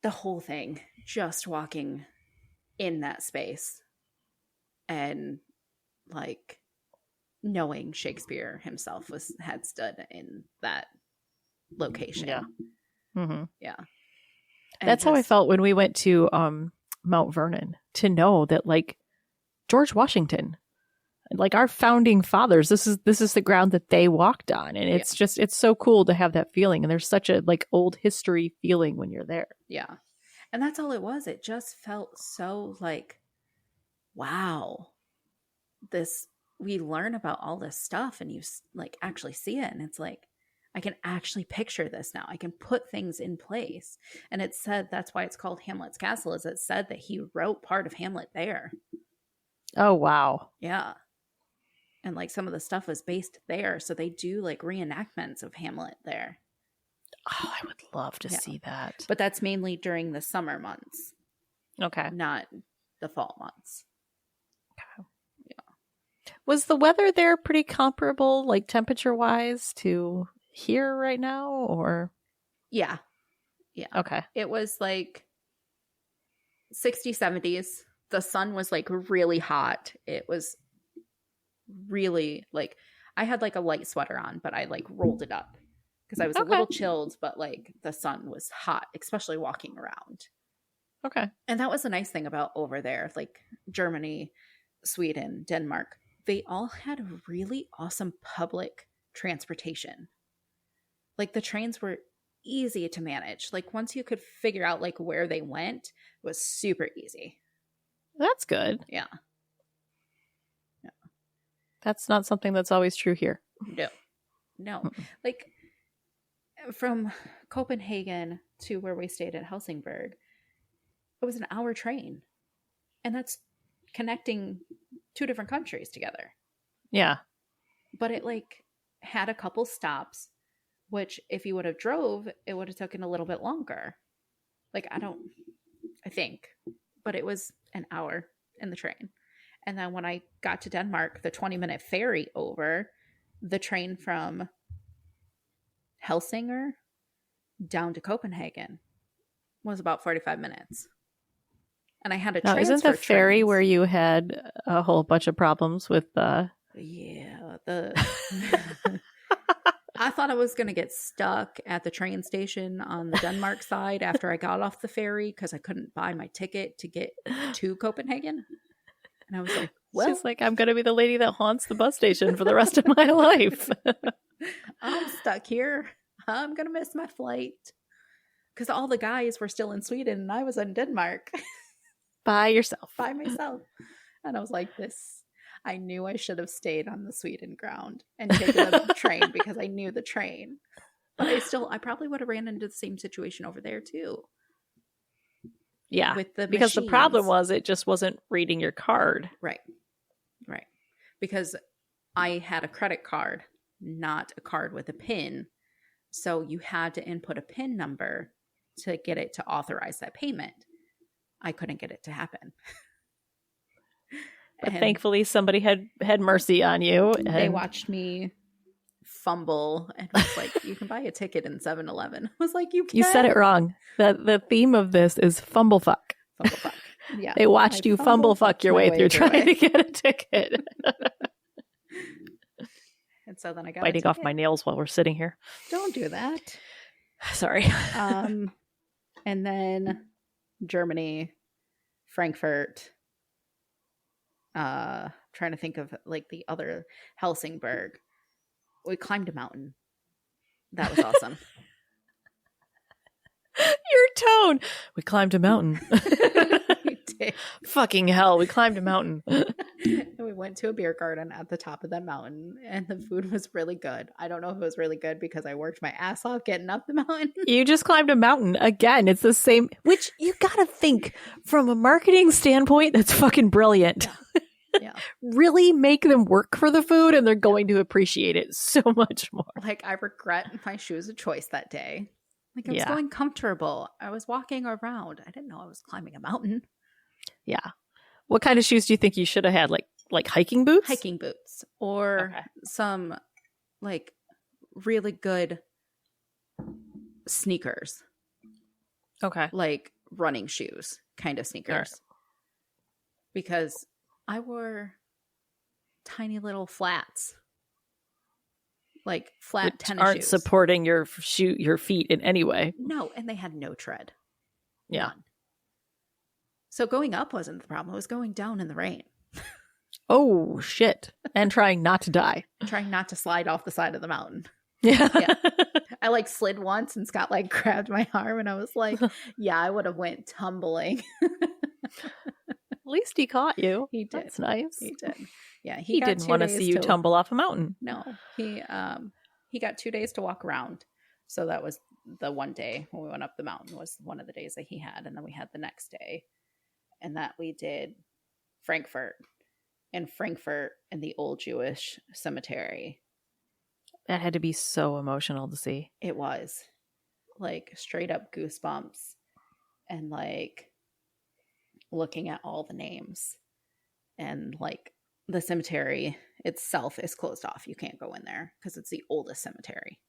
[SPEAKER 1] The whole thing. Just walking in that space and like knowing Shakespeare himself had stood in that location.
[SPEAKER 2] Yeah. Mm-hmm.
[SPEAKER 1] Yeah.
[SPEAKER 2] That's how I felt when we went to Mount Vernon, to know that like George Washington, like our founding fathers, this is the ground that they walked on. And it's just, it's so cool to have that feeling. And there's such a like old history feeling when you're there.
[SPEAKER 1] Yeah. And that's all it was. It just felt so like, wow, we learn about all this stuff and you like actually see it. And it's like, I can actually picture this now. I can put things in place. And it said, that's why it's called Hamlet's Castle, is it said that he wrote part of Hamlet there.
[SPEAKER 2] Oh, wow.
[SPEAKER 1] Yeah. And like some of the stuff was based there. So they do like reenactments of Hamlet there.
[SPEAKER 2] Oh, I would love to see that.
[SPEAKER 1] But that's mainly during the summer months.
[SPEAKER 2] Okay.
[SPEAKER 1] Not the fall months.
[SPEAKER 2] Okay. Yeah. Was the weather there pretty comparable, like temperature wise, to here right now, or?
[SPEAKER 1] Yeah.
[SPEAKER 2] Okay.
[SPEAKER 1] It was like 60s, 70s. The sun was like really hot. It was really like, I had like a light sweater on, but I like rolled it up because I was a little chilled, but like the sun was hot, especially walking around.
[SPEAKER 2] Okay.
[SPEAKER 1] And that was the nice thing about over there, like Germany, Sweden, Denmark. They all had really awesome public transportation. Like the trains were easy to manage. Like once you could figure out like where they went, it was super easy.
[SPEAKER 2] That's good.
[SPEAKER 1] Yeah.
[SPEAKER 2] That's not something that's always true here.
[SPEAKER 1] No. Like from Copenhagen to where we stayed at Helsingborg, it was an hour train. And that's connecting 2 different countries together.
[SPEAKER 2] Yeah.
[SPEAKER 1] But it like had a couple stops, which if you would have drove, it would have taken a little bit longer. Like I think. But it was an hour in the train. And then when I got to Denmark, the 20-minute ferry over, the train from Helsingør down to Copenhagen was about 45 minutes. And I had to transfer
[SPEAKER 2] isn't the ferry
[SPEAKER 1] trains.
[SPEAKER 2] where you had a whole bunch of problems with
[SPEAKER 1] Yeah, I thought I was going to get stuck at the train station on the Denmark side after I got off the ferry because I couldn't buy my ticket to get to Copenhagen. And I was like, well,
[SPEAKER 2] she's like, I'm going to be the lady that haunts the bus station for the rest of my life.
[SPEAKER 1] I'm stuck here. I'm going to miss my flight. Because all the guys were still in Sweden and I was in Denmark.
[SPEAKER 2] By yourself.
[SPEAKER 1] By myself. And I was like, I knew I should have stayed on the Sweden ground and taken the train because I knew the train. But I probably would have ran into the same situation over there too.
[SPEAKER 2] Yeah,
[SPEAKER 1] with the
[SPEAKER 2] because
[SPEAKER 1] machines.
[SPEAKER 2] The problem was it just wasn't reading your card.
[SPEAKER 1] Right. Because I had a credit card, not a card with a PIN. So you had to input a PIN number to get it to authorize that payment. I couldn't get it to happen.
[SPEAKER 2] But thankfully somebody had mercy on you. And
[SPEAKER 1] they watched me fumble and was like, you can buy a ticket in 7-Eleven. I was like, you can.
[SPEAKER 2] You said it wrong. The theme of this is fumble fuck.
[SPEAKER 1] Fumble fuck. Yeah.
[SPEAKER 2] They watched you fumble fuck your way through trying to get a ticket.
[SPEAKER 1] And so then I got
[SPEAKER 2] biting off my nails while we're sitting here.
[SPEAKER 1] Don't do that.
[SPEAKER 2] Sorry.
[SPEAKER 1] And then Germany, Frankfurt, trying to think of like the other Helsingborg. We climbed a mountain. That was awesome.
[SPEAKER 2] Your tone. We climbed a mountain.
[SPEAKER 1] We did.
[SPEAKER 2] Fucking hell, we climbed a mountain.
[SPEAKER 1] And we went to a beer garden at the top of that mountain and the food was really good. I don't know if it was really good because I worked my ass off getting up the mountain.
[SPEAKER 2] You just climbed a mountain. Again, it's the same, which you gotta think from a marketing standpoint, that's fucking brilliant.
[SPEAKER 1] Yeah.
[SPEAKER 2] Really make them work for the food and they're going to appreciate it so much more.
[SPEAKER 1] Like I regret my shoes of choice that day. Like I was going comfortable. I was walking around. I didn't know I was climbing a mountain.
[SPEAKER 2] Yeah. What kind of shoes do you think you should have had? Like Like hiking boots?
[SPEAKER 1] Hiking boots or some like really good sneakers.
[SPEAKER 2] Okay.
[SPEAKER 1] Like running shoes kind of sneakers.
[SPEAKER 2] Right.
[SPEAKER 1] Because I wore tiny little flats. Like flat
[SPEAKER 2] Which
[SPEAKER 1] tennis
[SPEAKER 2] aren't
[SPEAKER 1] shoes.
[SPEAKER 2] supporting your feet in any way.
[SPEAKER 1] No, and they had no tread.
[SPEAKER 2] Yeah.
[SPEAKER 1] None. So going up wasn't the problem. It was going down in the rain.
[SPEAKER 2] Oh, shit. And trying not to die.
[SPEAKER 1] Trying not to slide off the side of the mountain.
[SPEAKER 2] Yeah.
[SPEAKER 1] I like slid once and Scott like grabbed my arm and I was like, yeah, I would have went tumbling.
[SPEAKER 2] At least he caught you.
[SPEAKER 1] He did.
[SPEAKER 2] That's nice.
[SPEAKER 1] He did. Yeah,
[SPEAKER 2] he didn't want to see you tumble off a mountain.
[SPEAKER 1] No, he got 2 days to walk around. So that was the one day when we went up the mountain was one of the days that he had, and then we had the next day, and that we did Frankfurt in the old Jewish cemetery.
[SPEAKER 2] That had to be so emotional to see.
[SPEAKER 1] It was like straight up goosebumps, and like looking at all the names, and like the cemetery itself is closed off. You can't go in there because it's the oldest cemetery.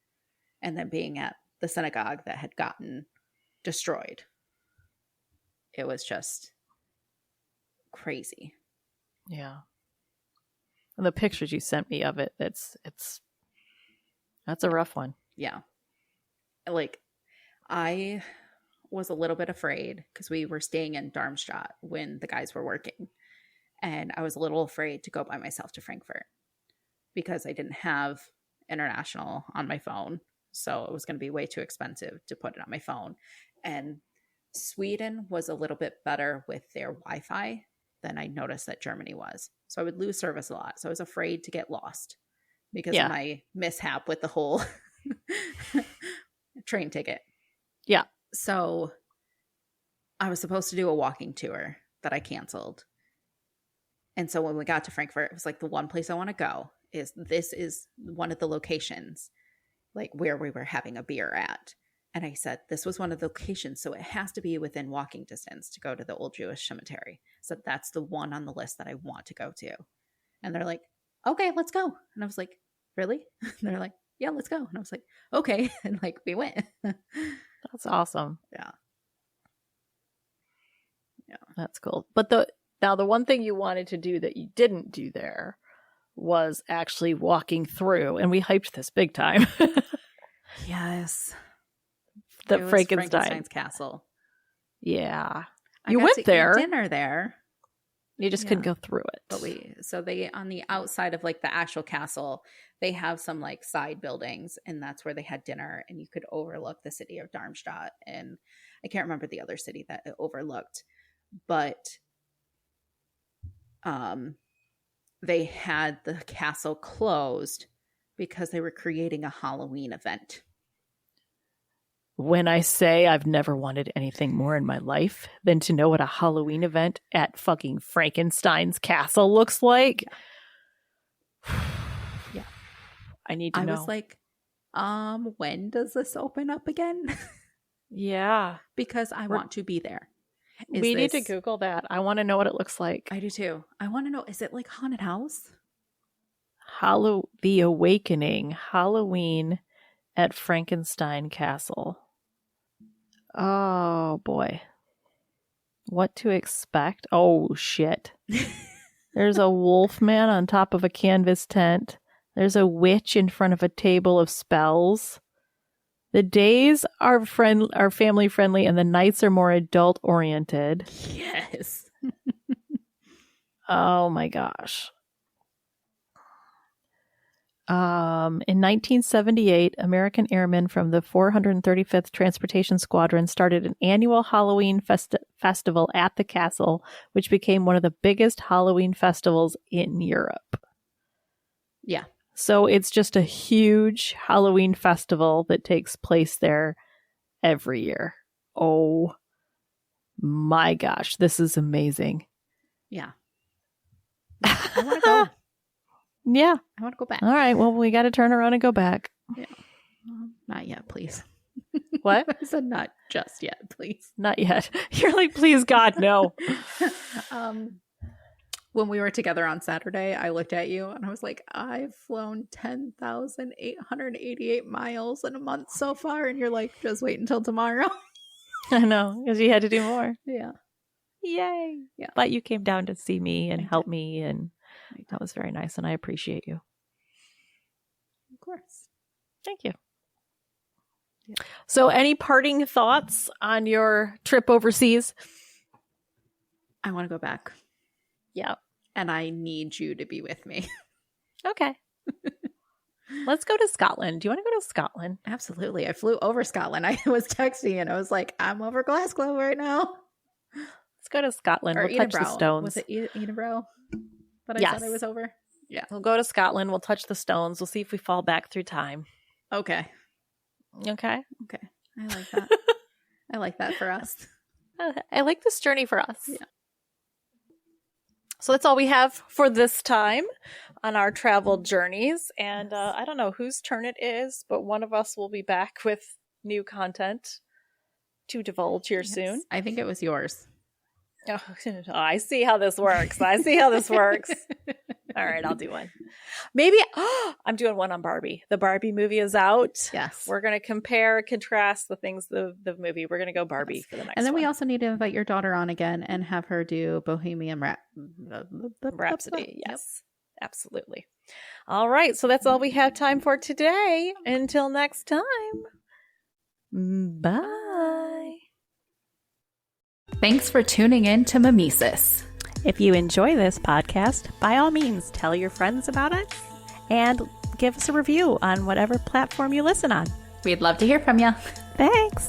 [SPEAKER 1] And then being at the synagogue that had gotten destroyed. It was just crazy.
[SPEAKER 2] Yeah. And the pictures you sent me of it, that's a rough one.
[SPEAKER 1] Yeah. Like, I was a little bit afraid because we were staying in Darmstadt when the guys were working. And I was a little afraid to go by myself to Frankfurt because I didn't have international on my phone. So it was going to be way too expensive to put it on my phone. And Sweden was a little bit better with their Wi-Fi than I noticed that Germany was. So I would lose service a lot. So I was afraid to get lost because of my mishap with the whole train ticket.
[SPEAKER 2] Yeah.
[SPEAKER 1] So I was supposed to do a walking tour that I canceled. And so when we got to Frankfurt, it was like the one place I want to go is this is one of the locations like where we were having a beer at. And I said, this was one of the locations. So it has to be within walking distance to go to the old Jewish cemetery. So that's the one on the list that I want to go to. And they're like, okay, let's go. And I was like, really? And they're like, yeah, let's go. And I was like, okay. And like, we went.
[SPEAKER 2] That's awesome.
[SPEAKER 1] Yeah. Yeah.
[SPEAKER 2] That's cool. But now the one thing you wanted to do that you didn't do there was actually walking through, and we hyped this big time.
[SPEAKER 1] Yes.
[SPEAKER 2] The
[SPEAKER 1] Frankenstein's castle.
[SPEAKER 2] Yeah.
[SPEAKER 1] I
[SPEAKER 2] you
[SPEAKER 1] got
[SPEAKER 2] went
[SPEAKER 1] to
[SPEAKER 2] there.
[SPEAKER 1] Eat dinner there.
[SPEAKER 2] You just couldn't go through it.
[SPEAKER 1] But they on the outside of like the actual castle, they have some like side buildings, and that's where they had dinner, and you could overlook the city of Darmstadt, and I can't remember the other city that it overlooked, but they had the castle closed because they were creating a Halloween event.
[SPEAKER 2] When I say I've never wanted anything more in my life than to know what a Halloween event at fucking Frankenstein's castle looks like.
[SPEAKER 1] Yeah.
[SPEAKER 2] I need to know.
[SPEAKER 1] I was like, when does this open up again?
[SPEAKER 2] Yeah.
[SPEAKER 1] Because I want to be there.
[SPEAKER 2] We need to Google that. I want to know what it looks like.
[SPEAKER 1] I do too. I want to know, is it like haunted house?
[SPEAKER 2] The Awakening, Halloween at Frankenstein Castle. Oh boy. What to expect? Oh shit. There's a wolf man on top of a canvas tent. There's a witch in front of a table of spells. The days are family friendly and the nights are more adult oriented.
[SPEAKER 1] Yes.
[SPEAKER 2] Oh my gosh. In 1978, American airmen from the 435th Transportation Squadron started an annual Halloween festival at the castle, which became one of the biggest Halloween festivals in Europe.
[SPEAKER 1] Yeah.
[SPEAKER 2] So it's just a huge Halloween festival that takes place there every year. Oh my gosh, this is amazing.
[SPEAKER 1] Yeah. I want to go.
[SPEAKER 2] Yeah.
[SPEAKER 1] I want to go back.
[SPEAKER 2] All right. Well, we got to turn around and go back.
[SPEAKER 1] Yeah. Not yet, please.
[SPEAKER 2] What?
[SPEAKER 1] I said not just yet, please.
[SPEAKER 2] Not yet. You're like, please, God, no.
[SPEAKER 1] When we were together on Saturday, I looked at you and I was like, I've flown 10,888 miles in a month so far. And you're like, just wait until tomorrow.
[SPEAKER 2] I know, because you had to do more.
[SPEAKER 1] Yeah.
[SPEAKER 2] Yay.
[SPEAKER 1] Yeah.
[SPEAKER 2] But you came down to see me and help me, and that was very nice, and I appreciate you.
[SPEAKER 1] Of course.
[SPEAKER 2] Thank you. Yeah. So any parting thoughts on your trip overseas?
[SPEAKER 1] I want to go back.
[SPEAKER 2] Yeah.
[SPEAKER 1] And I need you to be with me.
[SPEAKER 2] Okay. Let's go to Scotland. Do you want to go to Scotland?
[SPEAKER 1] Absolutely. I flew over Scotland. I was texting and I was like, I'm over Glasgow right now.
[SPEAKER 2] Let's go to Scotland.
[SPEAKER 1] Or
[SPEAKER 2] we'll touch the stones.
[SPEAKER 1] Was it Edinburgh that I said I was over? Yeah.
[SPEAKER 2] We'll go to Scotland. We'll touch the stones. We'll see if we fall back through time.
[SPEAKER 1] Okay.
[SPEAKER 2] Okay.
[SPEAKER 1] Okay. I like that. I like that for us.
[SPEAKER 2] I like this journey for us.
[SPEAKER 1] Yeah.
[SPEAKER 2] So that's all we have for this time on our travel journeys. And I don't know whose turn it is, but one of us will be back with new content to divulge here soon.
[SPEAKER 1] I think it was yours.
[SPEAKER 2] Oh, I see how this works. All right, I'll do one. Maybe I'm doing one on Barbie. The Barbie movie is out.
[SPEAKER 1] Yes.
[SPEAKER 2] We're going to compare, contrast the things, the movie. We're going to go Barbie for the next one.
[SPEAKER 1] And then we also need to invite your daughter on again and have her do Bohemian
[SPEAKER 2] Rhapsody. Yes, absolutely. All right. So that's all we have time for today. Until next time. Bye.
[SPEAKER 1] Thanks for tuning in to Mimesis.
[SPEAKER 2] If you enjoy this podcast, by all means, tell your friends about it and give us a review on whatever platform you listen on.
[SPEAKER 1] We'd love to hear from you.
[SPEAKER 2] Thanks.